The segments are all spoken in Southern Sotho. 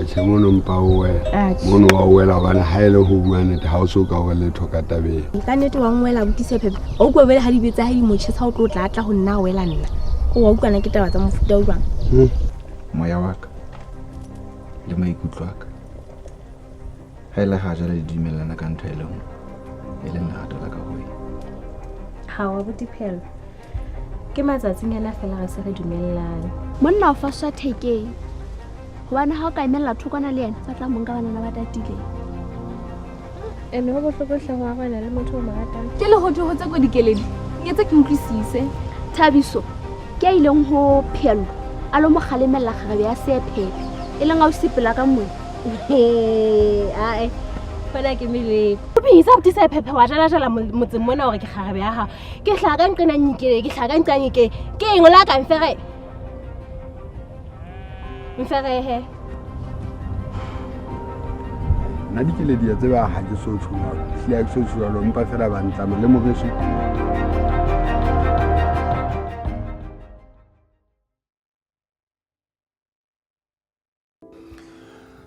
Atjhe mono mpa o mono wa wela bana ha ile ho bua nnete ha o so ka o le thoka tabeng. Ka nnete wa ngwela botise Phephe. O go bele ha di betsa ha di motjhesa o tlo tla ho nna wela nna. Ko wa utlwana ke taba tsa mofuta o jwang. Moya wa ka le maikutlo a ka ha ile ha jala le dumellana ka ntho e le nngwe e le nna la ka ho wena. Ha wa botiphelo. Ke matsatsinyana fela re se re dumellane. Monna o faswa thekeng. Hobane ha o ka emela thokwana le yena ba tla monka banana ba tatile. Ene ho bohloko hlego wa bana le motho o mo ratang. Ke le ho tsa go dikeledi. Nyetse ke utlwisise. Thabiso ke a ileng ho phelo a lo mo kgalemela kgarabe ya Sephepe e leng a o sipela ka mona. Ai fela ke mele o bitsa botisa Phephe wa jala motseng mona hore ke kgarabe ya ha ke hlaga nqena nyike ke hlaga nqanyike ke ngola ka mfere he Nna dikeledi ya tseba ha ke so tshwana hle ke so tshwana lo mpa fela ba ntlama le moreso.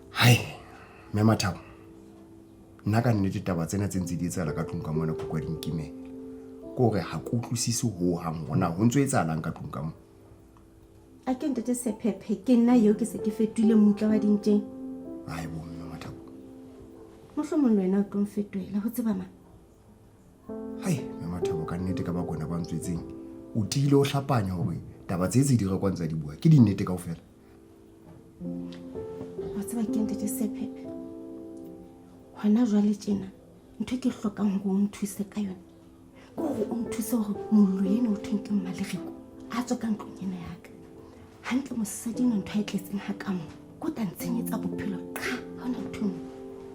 Hai Mema Thabo nna ka nnete taba tsena tse ntse di etsala ka tlung ka mona go kwa dinkimela ko re ha ke utlwisise ho hang hona ho ntse etsalang ka tlung ka mona. A ke ntete Sephepe ke nna yo ke se ke fetile motla wa dintjeng. Ai bo Mema Thabo Mohlomong wena o tlo mfetoela ho tseba ma. Hai Mema Thabo ka nnete ka ba kona ba ntswetseng o tile o hlapanya hore taba tse di re kwantsa di bua ke di nnete kaofela. Wa tseba ke ntete Sephepe hona jwale tjena ntho ke hlokang ho nthuse ka yona go o nthuse hore mollo ena o thwenke Mmalereko a tswa ka ntlong ena ya ka hantle mosadi no ntho e tletseng ha ka mo go tantsenyetsa bophelo qa hona ntho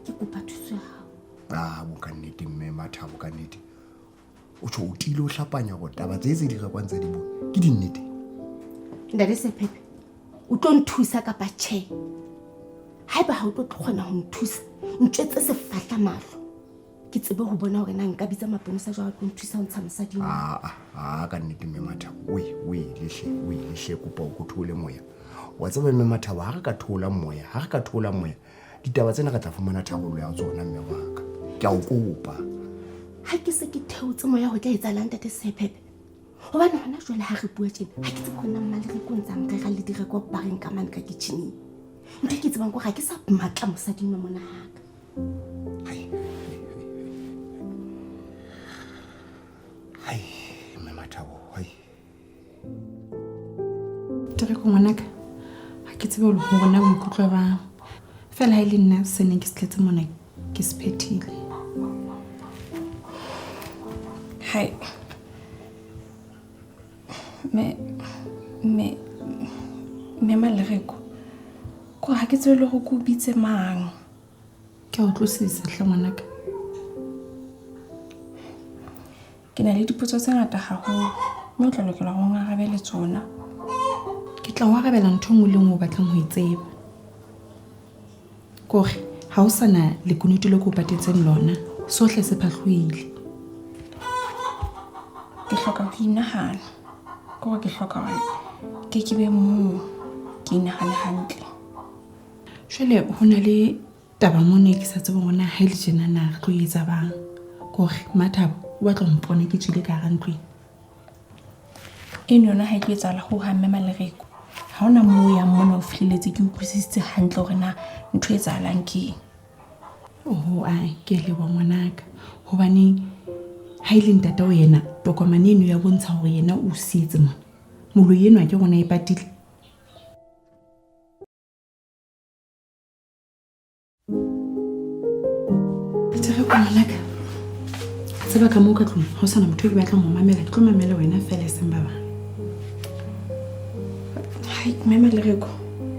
ke kopa thuso ya hao. Bo ka nnete Mema Thabo ka nnete o tlo o tile o hlapanya go taba tse di re kwantsa di bua ke di nnete. Ndade Sephepe o tlo nthusa ka batjhe haeba ha o tlo kgona ho nthusa ntjetse sefahla mahlo ke tsebe ho bona hore na nka bitsa maponesa jwa go nthusa ho ntsha mosadi ka nnete Mema Thabo we lehle kopa o go thole moya wa tseba Mema Thabo ha re ka thola moya ditaba tsena re tla fumana tharollo ya tsona mme wa ka ke a o kopa ha ke se ke theotse moya ho tla etsalang Ndade Sephepe hobane hona jwale ha re bua tjena ha ke tsebe hona Mmalereko ntsa nka le dire ko bareng ka man ka kitchen ntho ke tsebang go ga ke sa matla mosading wa mona haka. Hai Mema Thabo Tere ko ngwanaka ha ke tsebe le ho bona boikutlwa ba fela ha ile nna se ne ke sletse mona ke sephethile. Hai me Mmalereko ko ha ke tsebe le go go bitse mang ke o tlosisa hle ngwanaka. ke na le dipotso tse ngata haholo mme o tla lokela go ngarabele tsona. Ke tla wa rabela ntho ngwe le ngwe o batlang ho itseba kore ha o sana le kunutu le go patetseng lona sohle se phahloile. Ke hloka ho inahana gore ke hloka hore ke be mo ke inahane hantle. Jwale ho na le taba mona ke sa tsebe bona ha ile jena na re tlo etsa bang kore Mathabo o batla mpona ke tswile ka ga ntlo eno yona ha e tlo etsala ho ha Mmalereko ha ona moo ya mona o fihleletse ke utlwisitse hantle hore na ntho e etsahalang ke ai ke le wa ngwanaka hobane ha ile ntata o yena tokomane eno ya bontsha hore yena o sietse mona molo yeno a ke gona e patile. Tere ko ngwanaka tseba ka moo ka tlong ha o sana motho ke batlang ho mamela ke tlo mamela wena fela e seng ba bang. Hai Mmalereko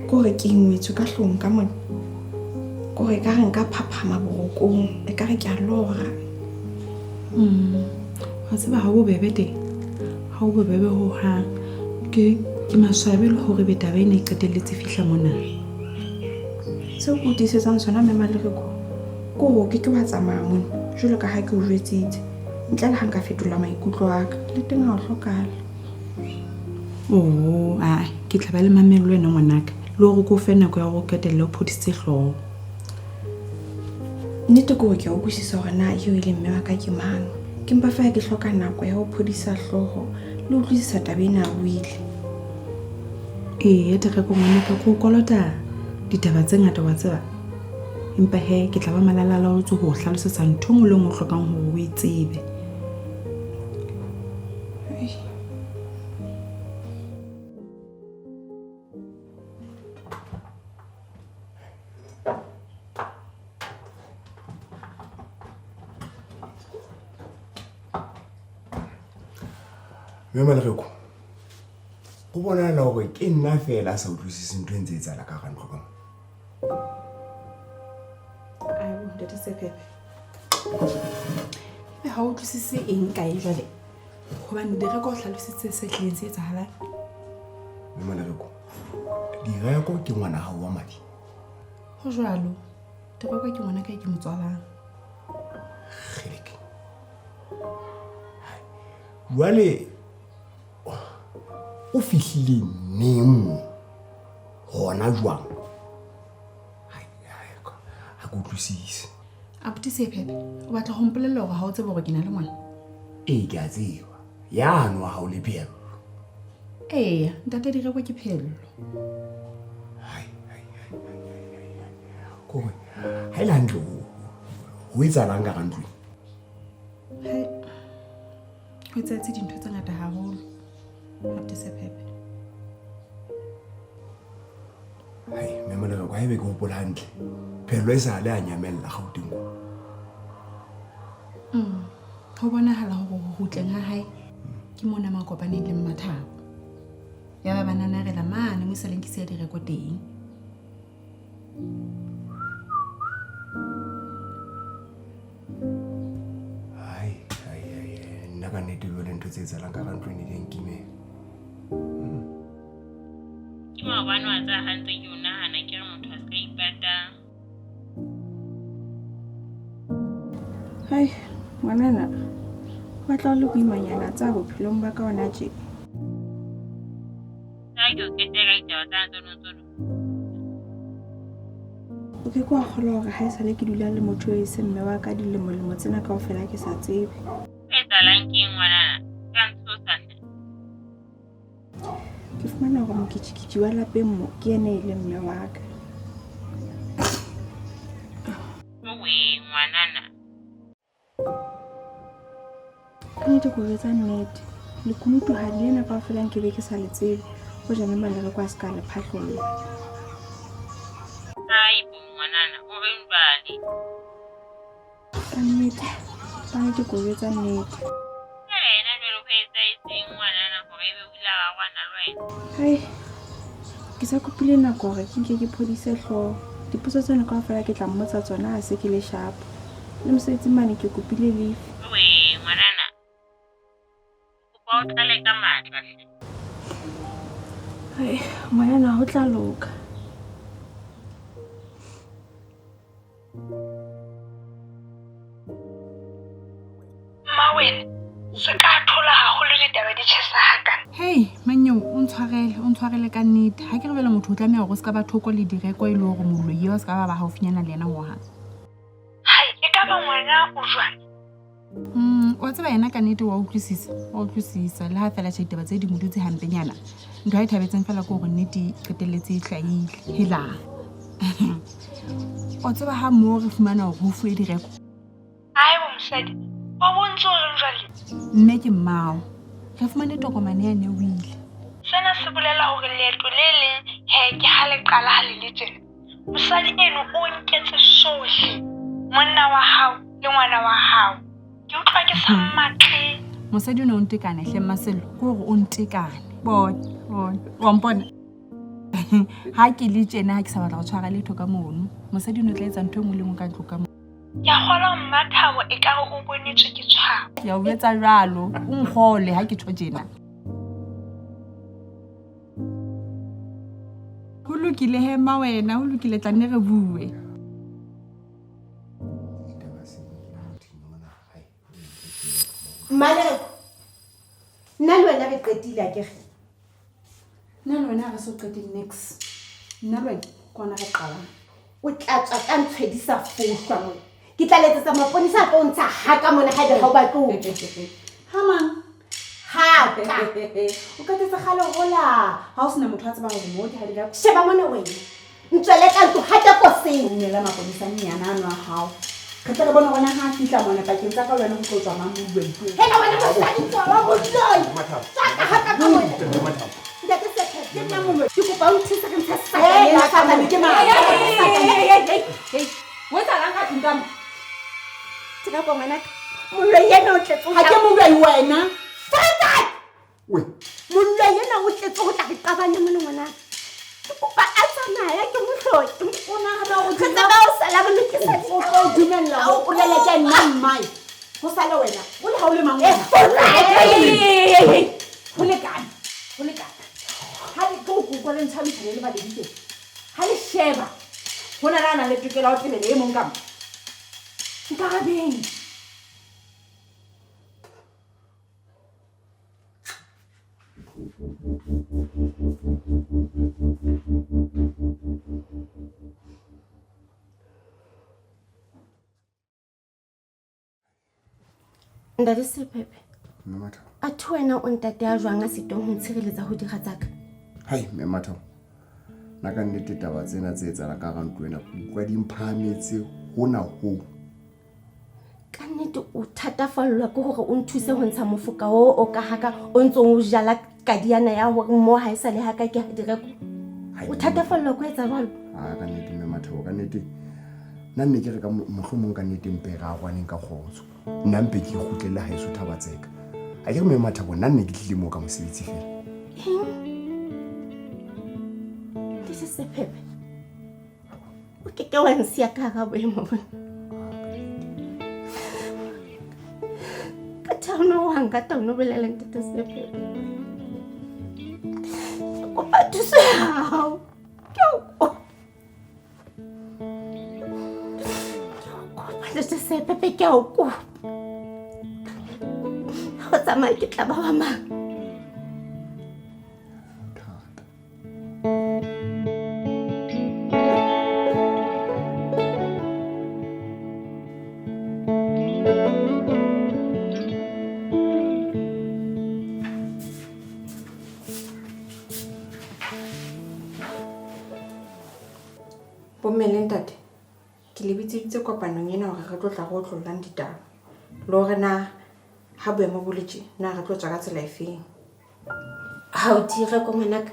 ko re ke ingwetswe ka hlong ka mona ko re ka re nka phaphama borokong e ka re ke a lora. Wa tseba ha o bebe teng ha o bebe ho hang ke maswabi le hore betaba ena e qetelletse fihla mona. Se o tisetsang sona Mmalereko ko ho ke wa tsamaya mona jwalo ka ha ke o jwetsitse ntle le ha nka fetola maikutlo a ka le teng ha o hlokala. Ai ke tla ba le mamelo wena ngwanaka le hore ke o fe nako ya go ketella o phodisitse hlooho. nnete ke gore ke a utlwisisa gore na eo e le mme wa ka ke mang, ke mpa fa ke hloka nako ya go phodisa hlooho le ho utlwisisa taba ena a buile. Ee, Tereko ngwanaka ke o kolota ditaba tse ngata wa tseba, empa he ke tla ba malalalaotswe ho o hlalosetsa ntho engwe le engwe o hlokang hore o e tsebe. Mme Malego, go bonahala gore ke nna fela a sa utlwisise ntho e ntse e tsala ka ga ntlo ka mo. Ntate Sepepe, ebe ha o utlwisise eng kae jwale hobane Tereko o hlalositse se tlileng se etsahalang? Mme Malego, Tereko ke ngwana hao wa madi. Ho jwalo Tereko ke ngwana ka ke mo tswalang. Kgeleke. Jwale o fihlile neng hona jwang? Ha ke utlwisise. Abuti Sepepe, o batla go mpolella gore ha o tsebe gore ke na le ngwana? Ee, ke a tseba. Yano ha o le phello. Ee, ntate Tereko ke phello. Kore ha ile hantle ho etsahalang ka ga ntlong? Hai, ho etsahetse dintho tse ngata haholo Abuti Sepepe. Hai, mme Malego, ha ebe ke hopola hantle, phello e sa le a nyamella Gauteng. Ho bonahala hore ho hutleng ha hae ke mona makopaneng le Mmathabo. Ya ba bananarela mane mo seleng ke se Tereko teng. Nna ka nnete jwale ntho tse etsahalang ka ga ntlo ene di a nkimela. Ke maobane wa tsa hantle ke o nahana ke re motho a se ka ipatang. Hai, ngwanana, wa tla le boimanyana tsa bophelong ba ka ona tje. Ha ke o keteka ditaba tsa tsono. O ke kwa kgolwa gore ha e sale ke dula le motho e se mme wa ka dilemo tsena kaofela ke sa tsebe. Etsahalang ke ngwanana ka ntshosa. Ke fumana gore mokitšikitši wa lapeng mo ke ene e le mme wa ka. Owe ngwanana. Ka nnete ko etsa nnete, lekunutu ha le ena kaofela nke be ke sa le tsebe go ja mme Malego a se ka le phatlholla. Hai bo ngwanana o reng jwale? Ka nnete ko etsa nnete. Ena jwale ho etsahetseng ngwanana gore ebe o ile ga gwana le wena? Hai, ke sa kopile nako gore ke nke ke phodise hlooho. Dipotso tsena kaofela ke tla mmotsa tsona ha se ke le shapo. Le mosebetsi mane ke kopile leave. Owe ngwanana. Kopa o tlale ka matla. Hai, ngwanana ho tla loka. Mawena, se ka thola haholo ditaba di tjhesa hakana. Hei, Manyo, o ntshwarele ka nnete. Ha ke re bela motho o tlameha gore o ska ba thoko le Tereko e le hore mollo eo ska ba haufinyana le yena ho hang. Hai, e ka ba ngwana o jwang? Wa tseba yena ka nnete wa utlwisisa le ha fela ditaba tse di mo dutse hampenyana. Ntho ha e thabetseng fela ke hore nnete qetelletse e hlahile. Hela. O tseba ha mo re fumana hore ho fuwe Tereko. Hai bo mosadi, wa bontse o reng jwale? Mme ke mmao. Re fumane tokomane ya ne o ile. Sena se bolela hore leeto le leng ke ha le qala ha le le tjena. Mosadi eno o nketse sohle, monna wa hao le ngwana wa hao. Ke utlwa ke sa mmatle. Mosadi o ne o ntekane hle Maselo, ke hore o ntekane. Bona, wa mpona. Ha ke le tjena ha ke sa batla go tshwara letho ka mono. Mosadi o ne tla etsa ntho engwe le engwe ka ntlo ka mono. Ya kgola Mmathabo e ka re o bonetswe ke tshwaro. Ya o etsa jalo, o nkgole ha ke tjho tjena. Ho lokile he Mawena, ho lokile tla nne re bue. Malego, nna le wena re qetile a ke re. Nna le wena re so qete next. nna le wena ke ona re qalang. O tla tswa ka ntshwedisa fohlwa mona. Ke tla letsetsa maponisa a tlo ntsha haka mona ha ebe ha o batle ho. Ha mang? Haka. O ka tsetsa kgale hola. Ha o sena motho a tsebang hore mo ke ha di ka Sheba mona wena. Ntswele ka ntlo hata koseng. nnela maponisa nyana ano a hao. Re tla re bona gona ha fihla mona pakeng tsa ka wena go tlo tswa mamolweng. Hela wena mosadi tswa mo tloi. Tsaka haka ka mona. Ntate Sephepe, ke nna moloi. Ke kopa o nthuse re ntsha saka le ke mama. Wo tsalang ka ntama. Tsaka kwa ngwana. Moloi yena o tletse. Ha ke moloi wena. Fata! We, Moloi yena o tletse go tla re qabanya mona ngwana. Ke kopa a tsamaya ke mohloki. O nagana go Ke tsaba o sala mo lokisa di. o tlo dumella o bolela ke nna mmai. Go sala wena. O le ha o le mang wena. Ho le kae? Ho le kae? Ha le go go le ntshami le ba deditse. Ha le sheba. Hona rana le tukela o tlemele e mong ka mo. Nka beng. Ntate Sephepe. Mematha. A thu wena o ntate a jwang a sitong ho ntshireletsa ho dira tsaka. Hai, Mematha. Na ka nnete taba tsena tse etsahala ka ga ntlo ena kwa di mphahametse hona ho. Ka nnete o thatafallwa ke hore o nthuse ho ntsha mofuka o ka haka o ntse o jala kadiana ya hore mo ha isa le haka ke ha direko. O thatafallwa ko etsa jwalo. Ah, ka nnete Mematha, ka nnete. Nna nne ke re ka mohlomong ka nnete mpe ga gwaneng ka khotso. Nna mpe ke ikhutlele ha eso thabatseka. A ke Mematha bona nne ke tlile mo ka mosebetsi fela. This is Sephepe. O ke wa nsia ka ga boemo bona. Ka tano wa nga tano belela Ntate Sephepe. Ko pa thusa hao. Ke o. Ntate Sephepe ke o ko. Ho tsamaya ke tla ba wa mang. Bommele ntate. Ke le bitsitse kopanong ena hore re tlo tla go tlollang ditaba. Le hore na ha boemo bo letse na re tlo tswa ka tsela efeng. Ha o dire ko ngwanaka.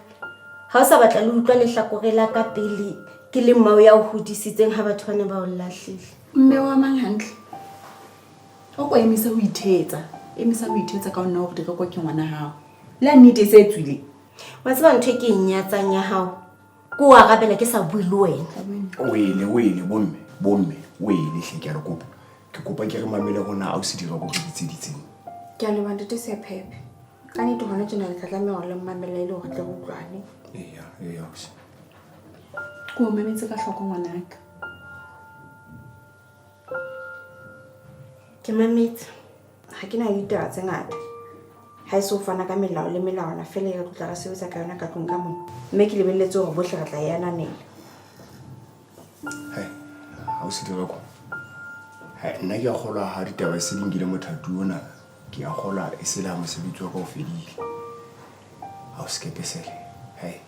Ha o sa batla le utlwa lehlakore la ka pele ke le mmao ya o hodisitseng ha batho bana ba o lahlile. Mme wa mang hantle. O ko emisa ho ithetsa. Emisa ho ithetsa ka ona hore direko ke ngwana hao. Le nnete se tswile. Wa tseba ntho e ke nyatsang ya hao. Ko wa gabela ke sa bue le wena. Wele bomme wele hle ke a re kopa. Ke kopa ke re mamele gona a o se dira go re ditseditseng. Ke a le bana Ntate Sephepe. Ka nnete hona tjena le tlatlame hore le mmamela ile hore tle go utlwane. Eya o se. Ko memetse ka hloko ngwanaka. Ke mametse. Ha ke na ditaba tse ngata. Ha eso fana ka melao le melawana fela e re tla re sebetsa ka yona ka tlong ka mona. Mme ke lebelletse hore bohle re tla yana nela. Hai, ha o se dira go. Hai, nna ke a kgolwa ha ditaba se dingile mothatu ona. Ke a kgolwa e se la mosebetsi wa ka o fedile. Ha o se ke pesele. Hai.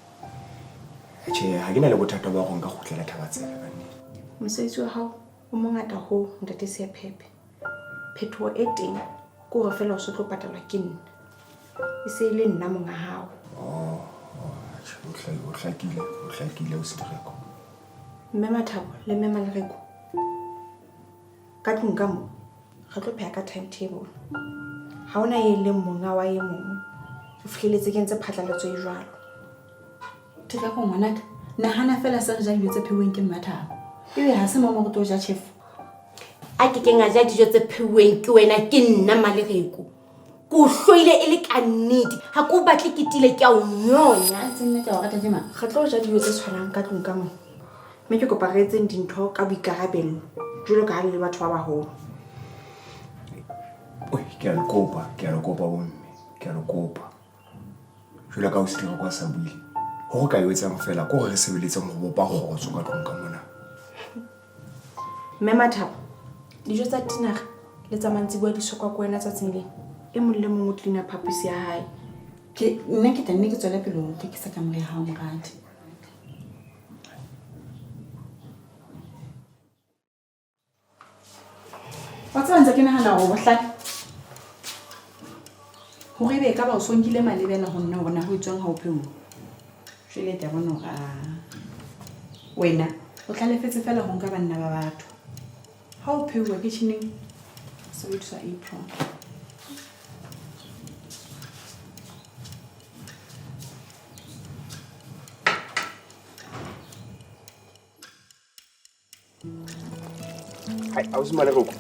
Che ha ke na le bothata ba go nka khutlela thabatsela ka nnete. Mosebetsi wa hao o mongata ho Ntate Sephepe. Phethoho e teng ke hore fela o se tlo patalwa ke nna. E se ile nna monga hao. O hlakile o se direko. Mme Mathabo le mme Malreko. Ka tlong ka mo re tlo pheha ka timetable. Ha ona e le monga wa e mong. O fihleletse ke ntse phatlalatso e jwalo. Teka go ngwanaka. Nahana fela se re ja dijo tse pheuweng ke Mathabo. Ebe ha se mama go tlo ja chef. A ke nga ja dijo tse pheuweng ke wena ke nna Malreko. Ko hloile e le ka nnete. Ha ko batle ke tile ke a o nyonya. Tsenne ka o rata jema. Re tlo ja dijo tse tshwanang ka tlong ka mo. Mme ke kopa re etseng dintho ka boikarabello. Jwalo ka ha le batho ba baholo. Oi, ke a le kopa bomme. Ke a le kopa. Jwalo ka o se dira kwa sa buile. go ka yo etsang fela ko re sebeletseng go bopa kgotso ka tlong ka mona. Mme Mathabo, dijo tsa tinaga le tsa mantsiboa di sokwa ko wena tsatsing lena. E mong le mong o tlina phapusi ya hae. Nna ke tla nne ke tswela pele go tlhekisa ka more ya hao moradi. Wa tseba ntse ke nagana gore bohlale gore ebe ka ba o sonkile malebela go nna bona go itswang ga o pheuwa jwale ke a bona gore wena o tlalefetse fela go nka banna ba batho ga o pheuwa kitcheneng sebediswa apron. Hai, ausi Malekoko.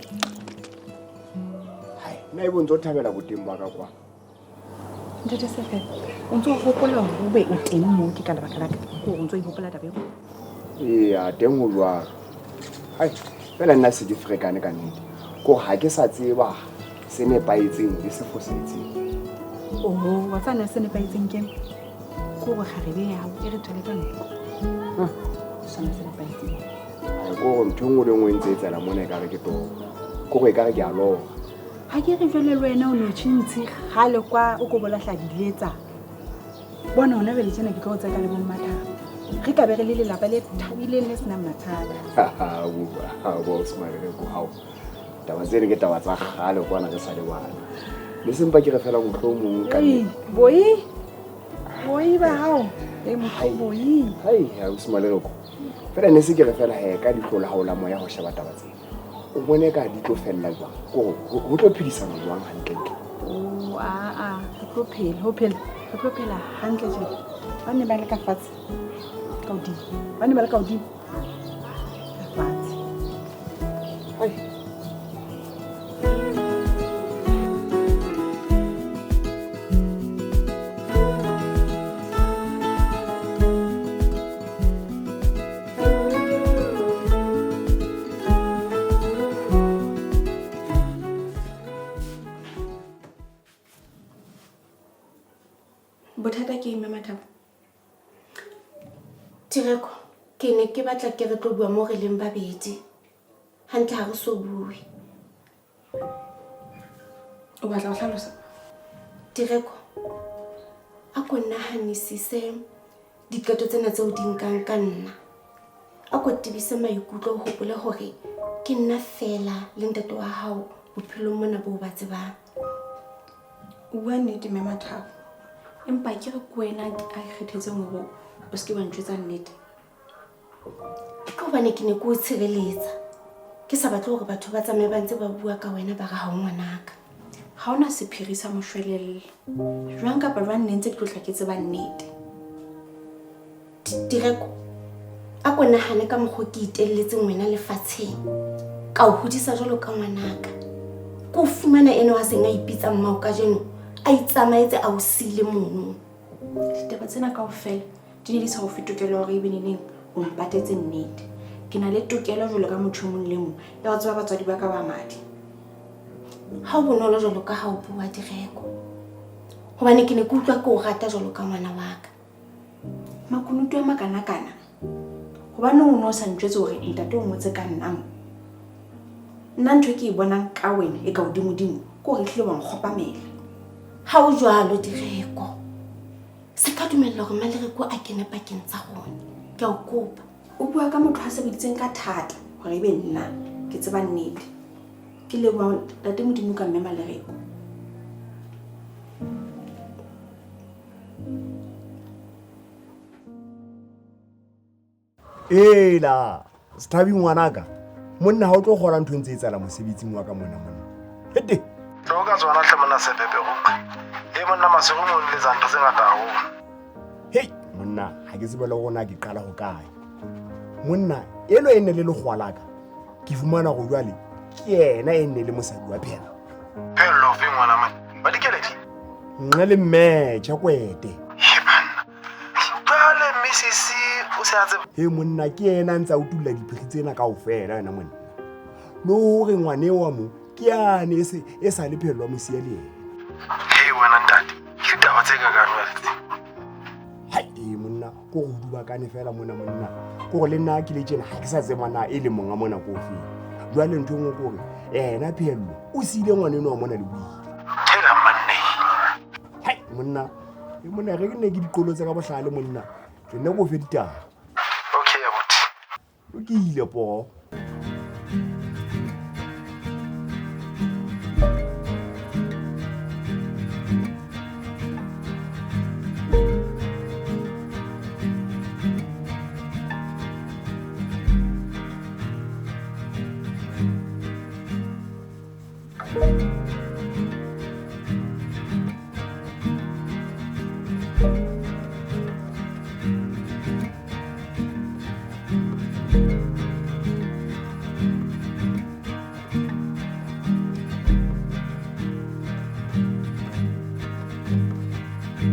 Hai, nna e bontse o thabela boteng ba ka kwa. Ntate Sefe, o ntse o gopola gore o be o teng moo ke ka lebaka la ka gore o ntse o ihopola taba eo. Ee, teng go jwalo. Hai, fela nna se di frekane ka nnete. Ko ga ke sa tseba se nepaetseng le se fosetseng. Oho, wa tsana se nepaetseng ke ko go garebe ya hao e re thole ka ntlo. Sona se nepaetseng. Ai go ntho ngwe le ngwe ntse tsela mona e ka re ke to. Ko go e ka re ke a loga. Ha ke re jwale le wena o no tshintsi gale kwa o go bola hladiletsa. Bona ona be le tsena ke go tsaka le bommatha. Re ka be re le lelapa le thabileng le sena mathata. Ha bo smile go hao. Taba tsene ke taba tsa gale kwana re sa le bana. Le sempa ke re fela go tlhomong ka. Boy ba hao. E mo boy. Hai, ha o smile go. Fela ne se ke re fela he ka ditlola haola moya go sheba taba tsena. O bone ka di tlo fella jwang go tlo phedisana jwang hantle. Ho phela hantle je ba ne ba le ka fatshe ka odimo ba ne ba le ka odimo ka fatshe. Hai, Bothata ke Mme Mathabo. Tireko, ke ne ke batla ke re tlo bua mo re leng babedi. Hantle ha re so bue. O batla go tlhalosa? Tireko, a ko nahanisise diqeto tsena tseo di nkang ka nna. A ko tibise maikutlo o hopole hore ke nna fela le ntate wa hao bophelong mona bo ba tsebang. O bua nnete Mme Mathabo. Empa ke re ko wena a ikgethetseng go o se ke ba ntjwetsa nnete. Ka hobane ke ne ke o tshireletsa. Ke sa batle hore batho ba tsamaye ba ntse ba bua ka wena ba re ha o ngwanaka. Ha ona sephiri sa moshwelelle. Jwang kapa jwang ne ntse ke tlotla ke tseba nnete. Tireko, a ko nahane ka mokgwa ke itelletseng wena lefatsheng. Ka o hodisa jwalo ka ngwanaka. Ko fumana eno a seng a ipitsa mmao ka jeno. A itsamaetse a o sile mono. Ditaba tsena kaofela di ne di sa o fe tokelo hore ebe neneng o mpatetse nnete. Ke na le tokelo jwalo ka motho mong le mong ya go tseba batswadi ba ka ba madi. Ha o bonolo jwalo ka ha o bua Tireko. Hobane ke ne ke utlwa ke o rata jwalo ka ngwana wa ka. Makunutu a makana-kana. Hobane o no sa ntjwetse hore ntate o ngotse ka nnang. Nna ntho ke e bonang ka wena e ka odimo-dimo ko re hlile wa nkgopamela. Ha o jwalo Tireko. Se ka dumella hore Malereko a kene pakeng tsa rona. Ke a o kopa. O bua ka motho a sebeditseng ka thata hore ebe nna ke tseba nnete. Ke leboha ntate Modimo ka Mme Malereko. Ela, Stabi ngwanaka. Monna ha o tlo gola ntho ntse e tsala mosebetsing wa ka mona. Hete. Tlo ka tsona hle monna Sepepe go. E monna masego mo le tsa ntse ngata go. Hey, monna, ha ke tsebela gona ke qala go kae. Monna, elo ene le legwalaka. Ke fumana go jwale ke yena ene le mosadi wa phela. Hello fe ngwana ma. Ba dikeledi. Nna le mme Chakwete. He banna. Tale Mrs. o se a tseba. He monna ke yena ntsa o tula diphiri tsena kaofela yena monna. No hore ngwane wa mo ke yane e sa le phelo wa mosia le yena. Hey wena ntate. Ke taba tse ka ka nwa. Hai monna ko go dubakane fela mona monna ko le nna ke le tjena ha ke sa tsemana e le monga mona ko fe jwale ntho engwe kore ena Phello o siile ngwaneno wa mona le buile Tela manne. hai monna e monna re ke ne ke dikolo tsa ka bohlale monna ke nne go fe ditaba Okay abuti. o ke ile po